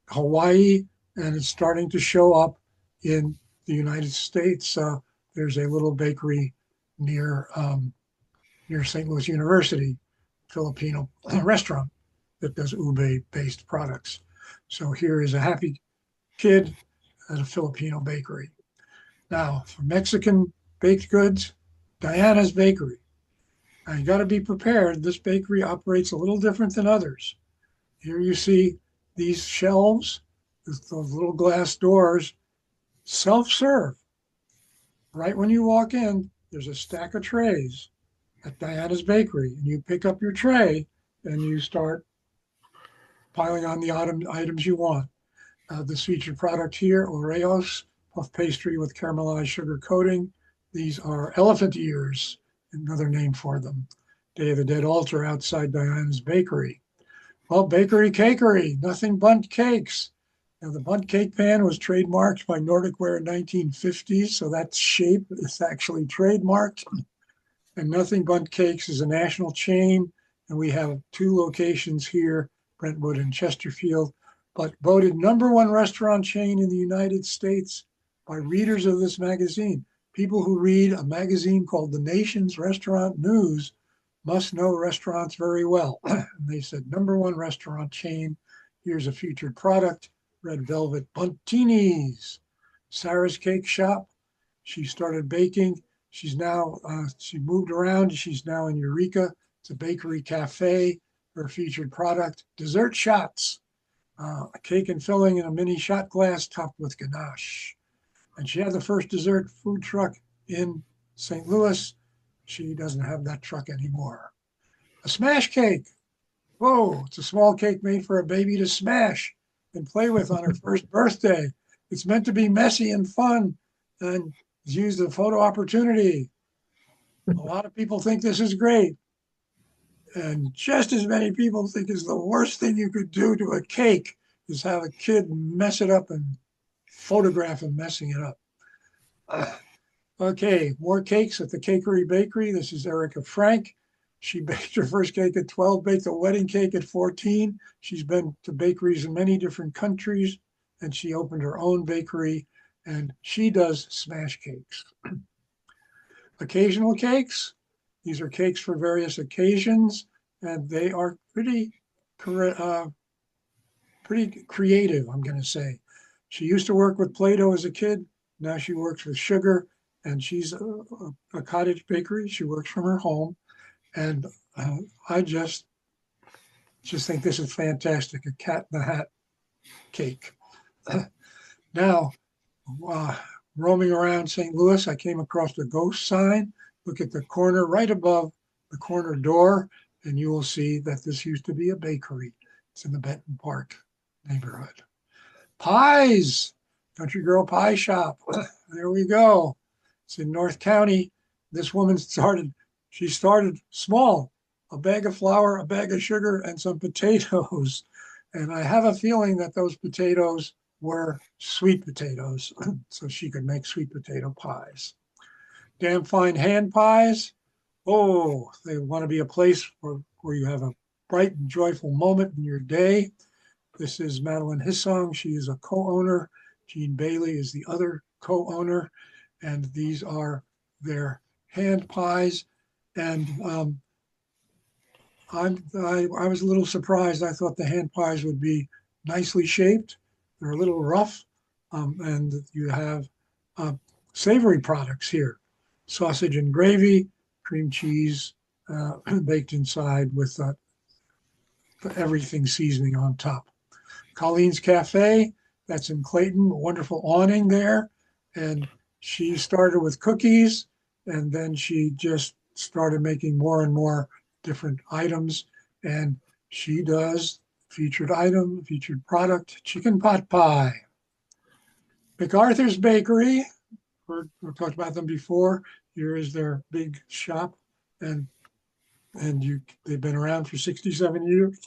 Hawaii, and it's starting to show up in the United States. There's a little bakery near St. Louis University, Filipino restaurant that does ube-based products. So here is a happy kid at a Filipino bakery. Now, for Mexican baked goods, Diana's Bakery. Now, you got to be prepared. This bakery operates a little different than others. Here you see these shelves with those little glass doors, self-serve. Right when you walk in, there's a stack of trays at Diana's Bakery, and you pick up your tray and you start piling on the items you want. This featured product here, Oreos, puff pastry with caramelized sugar coating. These are elephant ears, another name for them. Day of the Dead altar outside Diana's Bakery. Well, Bakery Cakery, nothing bundt cakes. Now, the bundt cake pan was trademarked by Nordic Ware in 1950, so that shape is actually trademarked. And Nothing Bundt Cakes is a national chain, and we have 2 locations here, Brentwood and Chesterfield, but voted #1 restaurant chain in the United States by readers of this magazine. People who read a magazine called The Nation's Restaurant News must know restaurants very well. And they said #1 restaurant chain. Here's a featured product, red velvet Bunttinis. Sarah's Cake Shop. She started baking. She's now, she moved around. She's now in Eureka. It's a bakery cafe. Her featured product, dessert shots. A cake and filling in a mini shot glass topped with ganache. And she had the first dessert food truck in St. Louis. She doesn't have that truck anymore. A smash cake. Whoa, it's a small cake made for a baby to smash and play with on her first birthday. It's meant to be messy and fun and is used as a photo opportunity. A lot of people think this is great. And just as many people think is the worst thing you could do to a cake is have a kid mess it up and photograph him messing it up. Okay, more cakes at the Cakery Bakery. This is Erica Frank. She baked her first cake at 12, baked a wedding cake at 14. She's been to bakeries in many different countries, and she opened her own bakery, and she does smash cakes. Occasional cakes. These are cakes for various occasions, and they are pretty creative, I'm going to say. She used to work with Play-Doh as a kid. Now she works with sugar, and she's a cottage bakery. She works from her home, and I just think this is fantastic, a cat in the hat cake. Now, roaming around St. Louis, I came across the ghost sign. Look at the corner right above the corner door, and you will see that this used to be a bakery. It's in the Benton Park neighborhood. Pies, Country Girl Pie Shop. There we go. It's in North County. This woman started small, a bag of flour, a bag of sugar, and some potatoes. And I have a feeling that those potatoes were sweet potatoes, so she could make sweet potato pies. Damn fine hand pies. Oh, they want to be a place where you have a bright and joyful moment in your day. This is Madeline Hissong. She is a co-owner. Jean Bailey is the other co-owner. And these are their hand pies. And I was a little surprised. I thought the hand pies would be nicely shaped. They're a little rough. And you have savory products here. Sausage and gravy, cream cheese, baked inside with everything seasoning on top. Colleen's Cafe, that's in Clayton, a wonderful awning there. And she started with cookies, and then she just started making more and more different items. And she does featured product, chicken pot pie. MacArthur's Bakery, we've talked about them before. Here is their big shop, and they've been around for 67 years.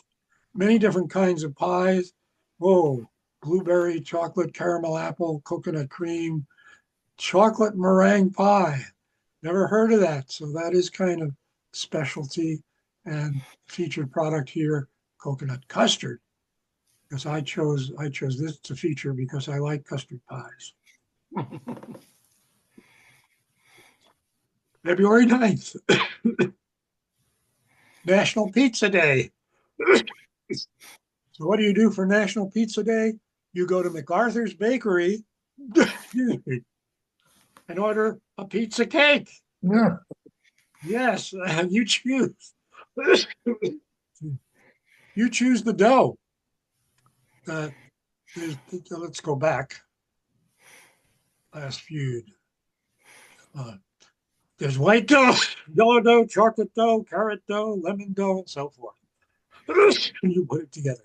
Many different kinds of pies. Whoa, blueberry, chocolate, caramel apple, coconut cream, chocolate meringue pie. Never heard of that. So that is kind of specialty. And featured product here, coconut custard. Because I chose this to feature because I like custard pies. February 9th, National Pizza Day. So what do you do for National Pizza Day? You go to MacArthur's Bakery and order a pizza cake. Yeah. Yes, you choose. You choose the dough. Let's go back. Last feud. There's white dough, yellow dough, chocolate dough, carrot dough, lemon dough, and so forth. And you put it together.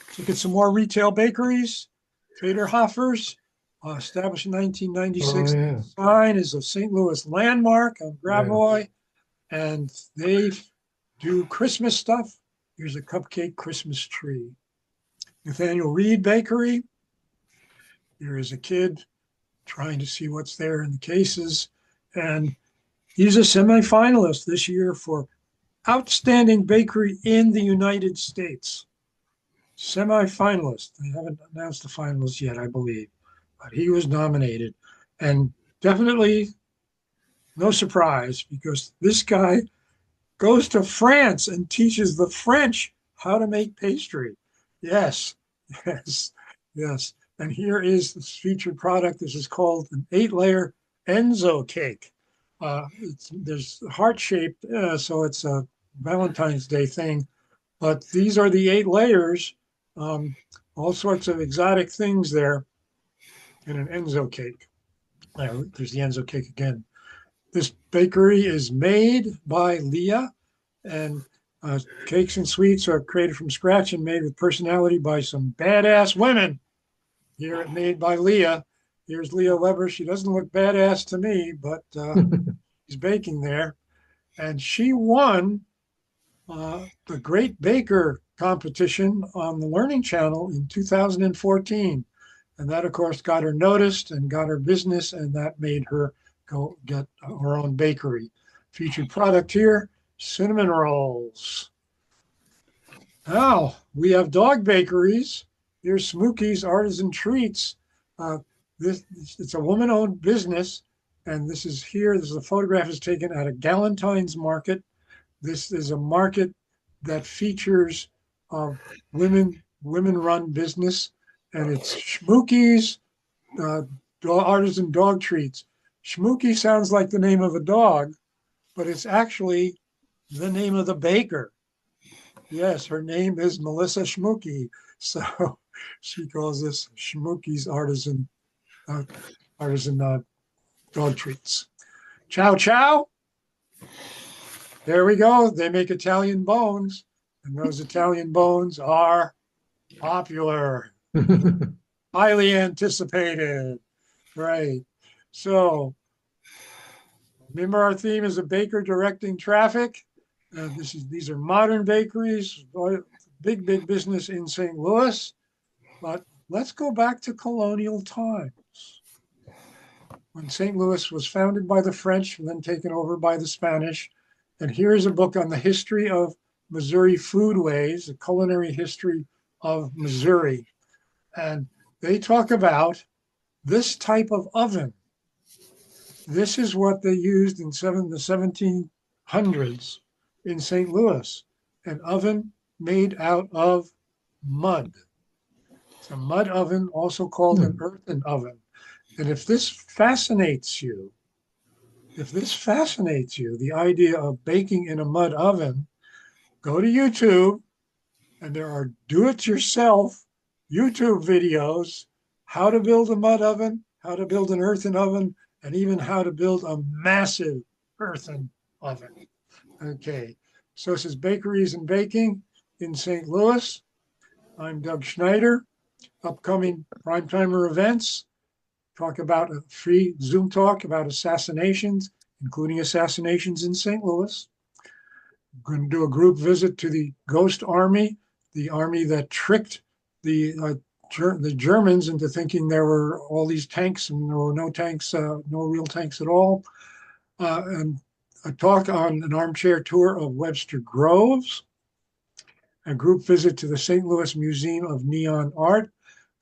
Let's look at some more retail bakeries. Trader Hoffer's, established in 1996. Oh, yeah. Sign is a St. Louis landmark on Gravois, and they do Christmas stuff. Here's a cupcake Christmas tree. Nathaniel Reed Bakery. Here is a kid trying to see what's there in the cases. And he's a semifinalist this year for Outstanding Bakery in the United States. Semifinalist. They haven't announced the finalists yet, I believe, but he was nominated. And definitely no surprise, because this guy goes to France and teaches the French how to make pastry. Yes, yes, yes. And here is this featured product. This is called an 8-layer Enzo cake. There's heart-shaped, so it's a Valentine's Day thing. But these are the 8 layers, all sorts of exotic things there in an Enzo cake. There's the Enzo cake again. This bakery is made by Leah, and cakes and sweets are created from scratch and made with personality by some badass women. Here at Made by Leah. Here's Leah Weber. She doesn't look badass to me, but she's baking there. And she won the Great Baker competition on the Learning Channel in 2014. And that, of course, got her noticed and got her business, and that made her go get her own bakery. Featured product here, cinnamon rolls. Now, we have dog bakeries. Here's Smokey's Artisan Treats. Uh, it's a woman-owned business, and this is here. This is a photograph is taken at a Galentine's market. This is a market that features women-run business, and it's Schmookie's artisan dog treats. Schmookie sounds like the name of a dog, but it's actually the name of the baker. Yes, her name is Melissa Schmookie, so she calls this Schmookie's artisan dog treats. Chow Chow. There we go. They make Italian bones, and those Italian bones are popular, highly anticipated. Right. So remember, our theme is a baker directing traffic. These are modern bakeries, big business in St. Louis. But let's go back to colonial times, when St. Louis was founded by the French and then taken over by the Spanish. And here's a book on the history of Missouri foodways, the culinary history of Missouri. And they talk about this type of oven. This is what they used in the 1700s in St. Louis, an oven made out of mud. It's a mud oven, also called an earthen oven. And if this fascinates you, the idea of baking in a mud oven, go to YouTube, and there are do-it-yourself YouTube videos, how to build a mud oven, how to build an earthen oven, and even how to build a massive earthen oven. Okay, so this is Bakeries and Baking in St. Louis. I'm Doug Schneider. Upcoming Primetimer events, talk about a free Zoom talk about assassinations, including assassinations in St. Louis. We're going to do a group visit to the Ghost Army, the army that tricked the Germans into thinking there were all these tanks, and there were no tanks, no real tanks at all. And a talk on an armchair tour of Webster Groves, a group visit to the St. Louis Museum of Neon Art,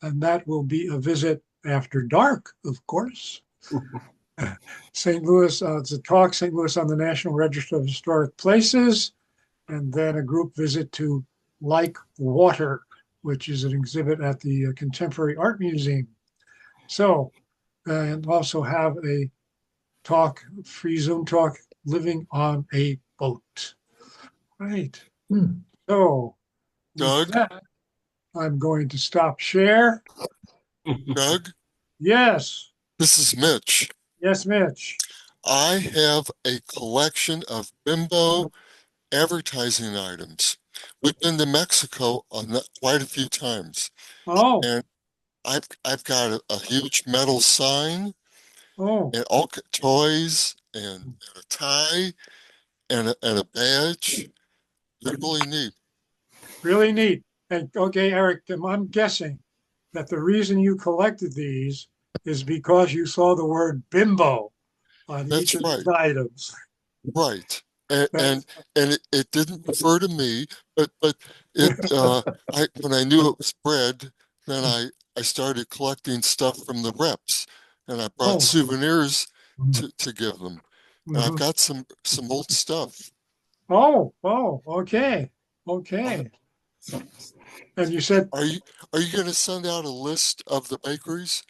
and that will be a visit after dark, of course. St. Louis, it's a talk, St. Louis on the National Register of Historic Places, and then a group visit to Like Water, which is an exhibit at the Contemporary Art Museum. So, and also have a talk, free Zoom talk, living on a boat. Right. So, Doug? that, I'm going to stop share. Doug, Yes. this is Mitch. Yes, Mitch. I have a collection of Bimbo advertising items. We've been to Mexico on that quite a few times, Oh, and I've got a huge metal sign oh, and all toys and a tie and a badge. They're really neat. really neat. And okay, Eric, I'm guessing that the reason you collected these is because you saw the word bimbo on each That's of right. these items. Right. And it didn't refer to me, but it when I knew it was bread, then I started collecting stuff from the reps, and I brought Oh. souvenirs to give them. And I've Mhm. got some old stuff. Oh, okay. Okay. And you said, Are you going to send out a list of the bakeries?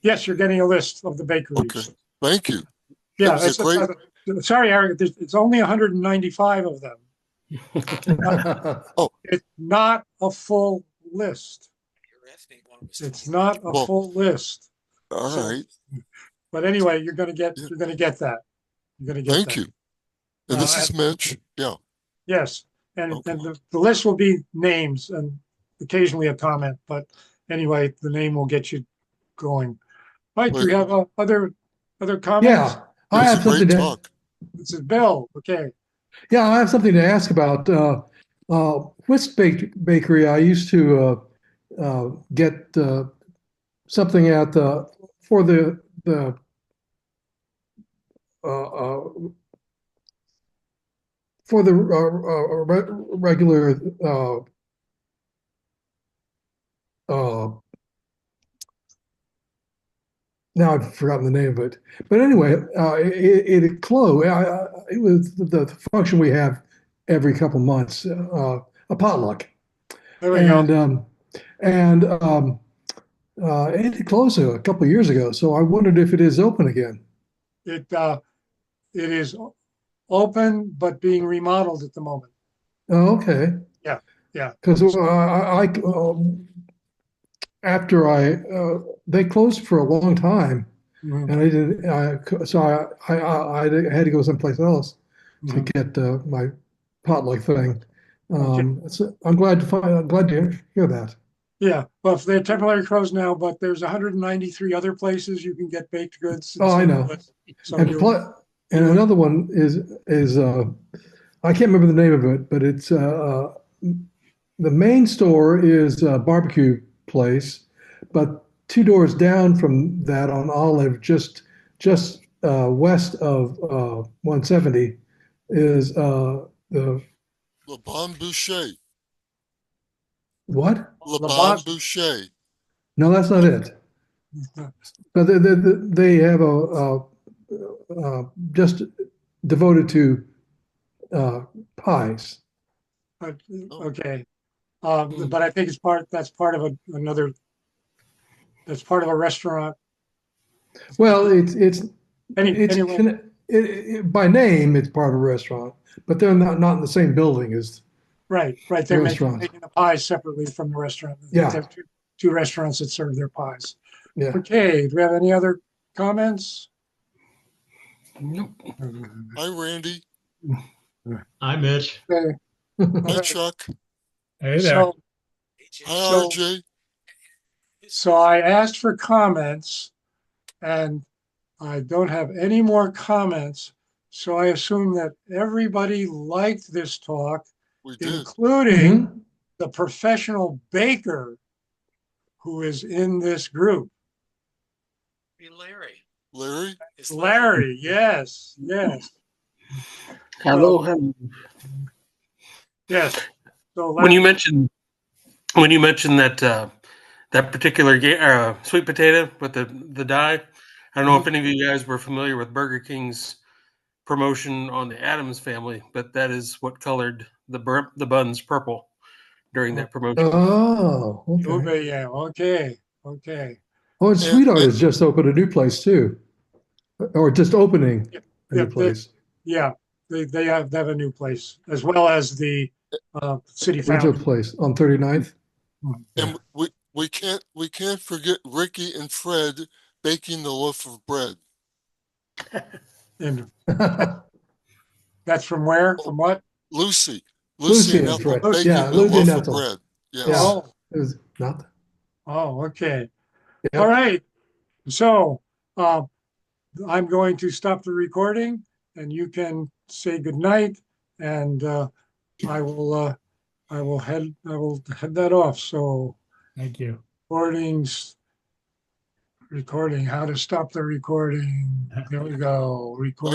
yes, you're getting a list of the bakeries. Okay. Thank you. Yeah, It was a great. Sorry, Eric, it's only 195 of them. Oh. It's not a full list. It's not a Well, full list. All So, right. but anyway, you're going to get that. You're going to get Thank that. you. And this is Mitch. Yeah. Yes, and Okay. and the list will be names and occasionally a comment, but anyway, the name will get you going. Right, do you have other comments? Yeah, I It was have a something great to, talk. This is Bill. Okay. yeah, I have something to ask about. Whisk Bakery, I used to get something at the for the uh, uh, for the regular uh, now I've forgotten the name of it. But anyway, it closed. It was the function we have every couple months, a potluck, There we go. and it closed a couple of years ago. So I wondered if it is open again. It is open, but being remodeled at the moment. Oh, okay. Yeah, yeah. Because after they closed for a long time, Mhm, and I didn't. So I had to go someplace else to mhm. get my potluck thing. Okay. So I'm glad to hear that. Yeah, well, they're temporarily closed now, but there's 193 other places you can get baked goods in Oh, I St. know. Louis. So And and you would, another one is I can't remember the name of it, but it's the main store is a barbecue place, but two doors down from that on Olive, just west of 170, is the Le Bon Boucher. what? Le Bon Labatt, Boucher. No, that's not it. But they have just devoted to uh, pies. okay. Hmm. But I think that's part of that's part of a restaurant. Well, it's Anyway, by name it's part of a restaurant, but they're not in the same building as right. the They're restaurant. making the pies separately from the restaurant. They Yeah, have two restaurants that serve their pies. yeah. Okay, do we have any other comments? Nope. Hi, Randy. Hi, Mitch. Okay, all Hi, right. Chuck. Hey there. So, Hi, so, RJ. so I asked for comments and I don't have any more comments. So I assume that everybody liked this talk, We did. including Mhm. the professional baker who is in this group. Larry? Larry, yes, yes. Hello, So, hello. yes. So When you Larry, mentioned that that particular sweet potato with the dye, I don't know if any of you guys were familiar with Burger King's promotion on the Addams Family, but that is what colored the buns purple during that promotion. Oh, okay. yeah, okay, okay. Oh, and And, Sweetheart and has just opened a new place too, or just opening Yeah, a new place. yeah, they have a new place as well as the city Original fountain. place on 39th. Yeah. and we can't forget Ricky and Fred baking the loaf of bread. And that's from where? From what? Lucy. Lucy Lucy and and Ethel Fred. Lucy. Yeah, baking the Lucy and loaf of Ethel. bread. Yeah, Yes. Oh, it was not. okay. All Yep. right. So uh, I'm going to stop the recording and you can say goodnight and I will I will head that off. So Thank you. recording, how to stop the recording. There we go. Record.